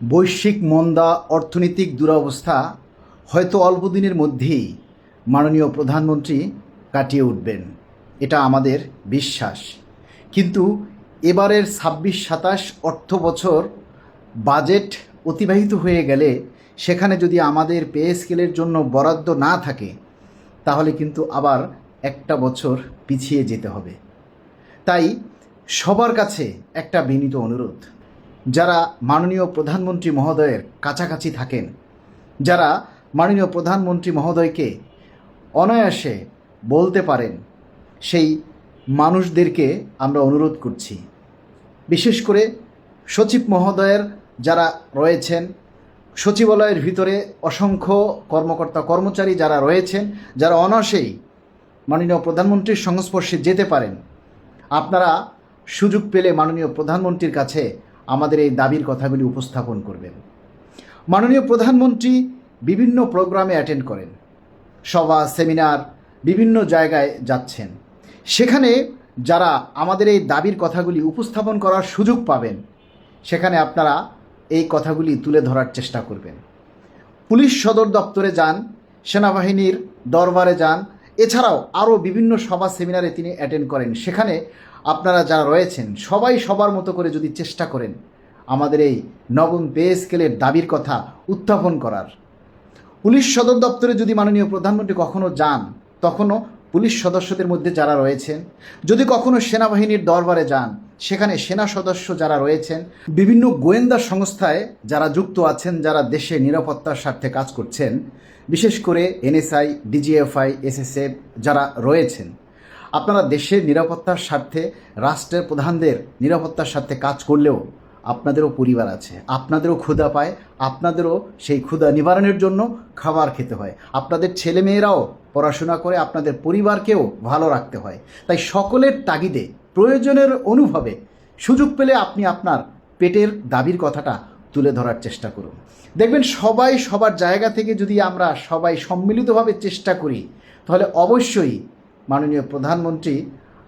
বৈশ্বিক মন্দা, অর্থনৈতিক দুরবস্থা হয়তো অল্প দিনের মধ্যেই মাননীয় প্রধানমন্ত্রী কাটিয়ে উঠবেন, এটা আমাদের বিশ্বাস। কিন্তু এবারের ২৬-২৭ অর্থ বছর বাজেট অতিবাহিত হয়ে গেলে সেখানে যদি আমাদের পে স্কেলের জন্য বরাদ্দ না থাকে তাহলে কিন্তু আবার একটা বছর পিছিয়ে যেতে হবে। তাই সবার কাছে একটা বিনীত অনুরোধ, যারা মাননীয় প্রধানমন্ত্রী মহোদয়ের কাছাকাছি থাকেন, যারা মাননীয় প্রধানমন্ত্রী মহোদয়কে অনায়াসে বলতে পারেন, সেই মানুষদেরকে আমরা অনুরোধ করছি। বিশেষ করে সচিব মহোদয়ের যারা রয়েছেন, সচিবালয়ের ভিতরে অসংখ্য কর্মকর্তা কর্মচারী যারা রয়েছেন, যারা অনায়াসেই মাননীয় প্রধানমন্ত্রীর সংস্পর্শে যেতে পারেন, আপনারা সুযোগ পেলে মাননীয় প্রধানমন্ত্রীর কাছে আমাদের এই দাবির কথাগুলি উপস্থাপন করবেন। মাননীয় প্রধানমন্ত্রী বিভিন্ন প্রোগ্রামে অ্যাটেন্ড করেন, সভা সেমিনার বিভিন্ন জায়গায় যাচ্ছেন। সেখানে যারা আমাদের এই দাবির কথাগুলি উপস্থাপন করার সুযোগ পাবেন, সেখানে আপনারা এই কথাগুলি তুলে ধরার চেষ্টা করবেন। পুলিশ সদর দপ্তরে যান, সেনাবাহিনীর দরবারে যান, এছাড়াও আরও বিভিন্ন সভা সেমিনারে তিনি অ্যাটেন্ড করেন। সেখানে আপনারা যারা রয়েছেন সবাই সবার মতো করে যদি চেষ্টা করেন আমাদের এই নবম পে স্কেলের দাবির কথা উত্থাপন করার। পুলিশ সদর দপ্তরে যদি মাননীয় প্রধানমন্ত্রী কখনো যান, তখনও পুলিশ সদস্যদের মধ্যে যারা রয়েছেন, যদি কখনো সেনাবাহিনীর দরবারে যান, সেখানে সেনা সদস্য যারা রয়েছেন, বিভিন্ন গোয়েন্দা সংস্থায় যারা যুক্ত আছেন, যারা দেশে নিরাপত্তার স্বার্থে কাজ করছেন, বিশেষ করে এনএসআই, ডিজিএফআই, এসএসএফ যারা রয়েছেন, আপনারা দেশের নিরাপত্তার স্বার্থে, রাষ্ট্রের প্রধানদের নিরাপত্তার স্বার্থে কাজ করলেও আপনাদেরও পরিবার আছে, আপনাদেরও ক্ষুধা পায়, আপনাদেরও সেই ক্ষুধা নিবারণের জন্য খাবার খেতে হয়, আপনাদের ছেলেমেয়েরাও পড়াশোনা করে আপনাদের পরিবারকেও ভালো রাখতে হয়। তাই সকলের তাগিদে, প্রয়োজনের অনুভবে সুযোগ পেলে আপনি আপনার পেটের দাবির কথাটা তুলে ধরার চেষ্টা করুন। দেখবেন সবাই সবার জায়গা থেকে যদি আমরা সবাই সম্মিলিতভাবে চেষ্টা করি, তাহলে অবশ্যই মাননীয় প্রধানমন্ত্রী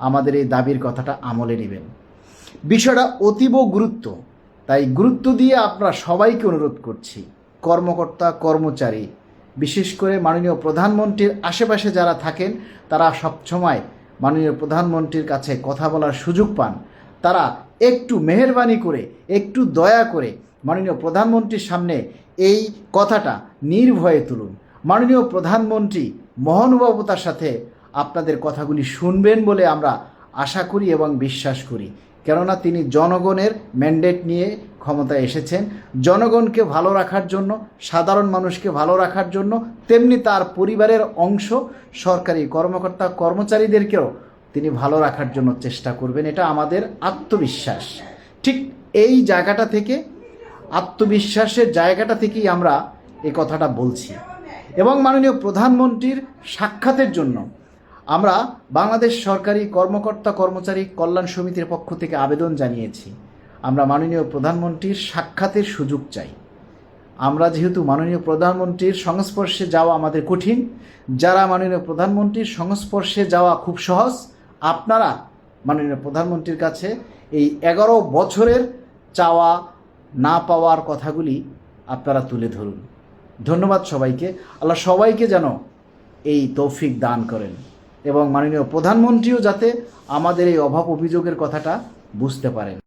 আমাদের এই দাবির কথাটা আমলে নেবেন। বিষয়টা অতীব গুরুত্ব, তাই গুরুত্ব দিয়ে আমরা সবাইকে অনুরোধ করছি, কর্মকর্তা কর্মচারী, বিশেষ করে মাননীয় প্রধানমন্ত্রীর আশেপাশে যারা থাকেন, তারা সবসময় মাননীয় প্রধানমন্ত্রীর কাছে কথা বলার সুযোগ পান। তারা একটু মেহেরবানি করে, একটু দয়া করে মাননীয় প্রধানমন্ত্রীর সামনে এই কথাটা নির্ভয়ে তুলুন। মাননীয় প্রধানমন্ত্রী মহানুভবতার সাথে আপনাদের কথাগুলি শুনবেন বলে আমরা আশা করি এবং বিশ্বাস করি। কেননা তিনি জনগণের ম্যান্ডেট নিয়ে ক্ষমতায় এসেছেন, জনগণকে ভালো রাখার জন্য, সাধারণ মানুষকে ভালো রাখার জন্য, তেমনি তার পরিবারের অংশ সরকারি কর্মকর্তা কর্মচারীদেরকেও তিনি ভালো রাখার জন্য চেষ্টা করবেন। এটা আমাদের আত্মবিশ্বাস। ঠিক এই জায়গাটা থেকে, আত্মবিশ্বাসের জায়গাটা থেকেই আমরা এই কথাটা বলছি। এবং মাননীয় প্রধানমন্ত্রীর সাক্ষাতের জন্য আমরা বাংলাদেশ সরকারি কর্মকর্তা কর্মচারী কল্যাণ সমিতির পক্ষ থেকে আবেদন জানিয়েছি। আমরা মাননীয় প্রধানমন্ত্রীর সাক্ষাতের সুযোগ চাই। আমরা যেহেতু মাননীয় প্রধানমন্ত্রীর সংস্পর্শে যাওয়া আমাদের কঠিন, যারা মাননীয় প্রধানমন্ত্রীর সংস্পর্শে যাওয়া খুব সহজ, আপনারা মাননীয় প্রধানমন্ত্রীর কাছে এই 11 বছরের চাওয়া না পাওয়ার কথাগুলি আপনারা তুলে ধরুন। ধন্যবাদ সবাইকে। আল্লাহ সবাইকে যেন এই তৌফিক দান করেন এবং মাননীয় প্রধানমন্ত্রীও যাতে আমাদের এই অভাব অভিযোগের কথাটা বুঝতে পারেন।